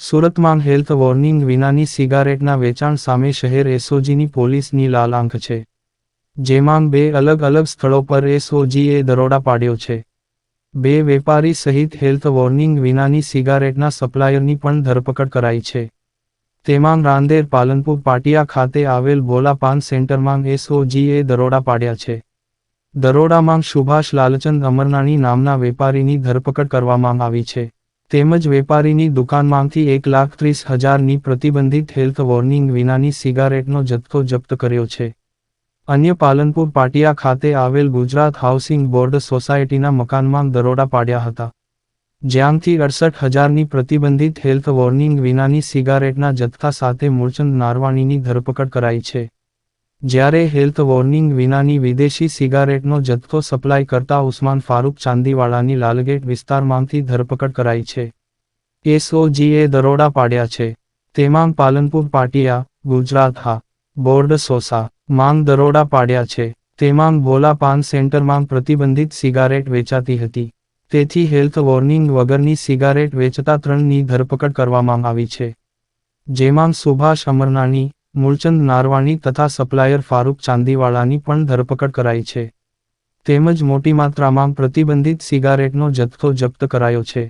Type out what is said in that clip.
સુરતમાં health warning વિનાની સિગારેટના વેચાણ સામે શહેર એસઓજીની પોલીસની લાલ આંખ છે. જેમાં 2 અલગ અલગ સ્થળો પર એસઓજીએ દરોડા પાડ્યો છે. 2 વેપારી સહિત હેલ્થ વોર્નિંગ વિનાની સિગારેટના સપ્લાયરની પણ ધરપકડ કરાઈ છે. તેમાં રાંદેર પાલનપુર પાટિયા ખાતે આવેલ ભોલા પાન સેન્ટરમાં એસઓજીએ દરોડા પાડ્યા છે. દરોડામાં સુભાષ લાલચંદ અમરનાણી નામના વેપારીની ધરપકડ કરવામાં આવી છે. તેમજ વેપારીની દુકાનમાંથી 1,30,000ની પ્રતિબંધિત હેલ્થ વોર્નિંગ વિનાની સિગારેટનો જથ્થો જપ્ત કર્યો છે. અન્ય પાલનપુર પાટિયા ખાતે આવેલ ગુજરાત હાઉસિંગ બોર્ડ સોસાયટીના મકાનમાં દરોડા પાડ્યા હતા. જ્યાંથી 68,000ની પ્રતિબંધિત હેલ્થ વોર્નિંગ વિનાની સિગારેટના જથ્થા સાથે મૂળચંદ નારવાણીની ધરપકડ કરાઈ છે. જ્યારે હેલ્થ વોર્નિંગ વિનાની વિદેશી સિગારેટનો જથ્થો સપ્લાય કરતા ઉસ્માન ફારૂક ચાંદીવાડાની લાલગેટ વિસ્તારમાંથી ધરપકડ કરાઈ છે. એસઓજીએ દરોડા પાડ્યા છે. તેમાં પાલનપુર પાટિયા, ગુજરાત હા બોર્ડ સોસા માંગ દરોડા પાડ્યા છે. તેમાં ભોલા પાન સેન્ટરમાં પ્રતિબંધિત સિગારેટ વેચાતી હતી. તેથી હેલ્થ વોર્નિંગ વગરની સિગારેટ વેચતા 3ની ધરપકડ કરવામાં આવી છે. જેમાં સુભાષ અમરનાણી, મૂળચંદ નારવાણી તથા સપ્લાયર ફારૂક ચાંદીવાડાની પણ ધરપકડ કરાઈ છે. તેમજ મોટી માત્રામાં પ્રતિબંધિત સિગારેટનો જથ્થો જપ્ત કરાયો છે.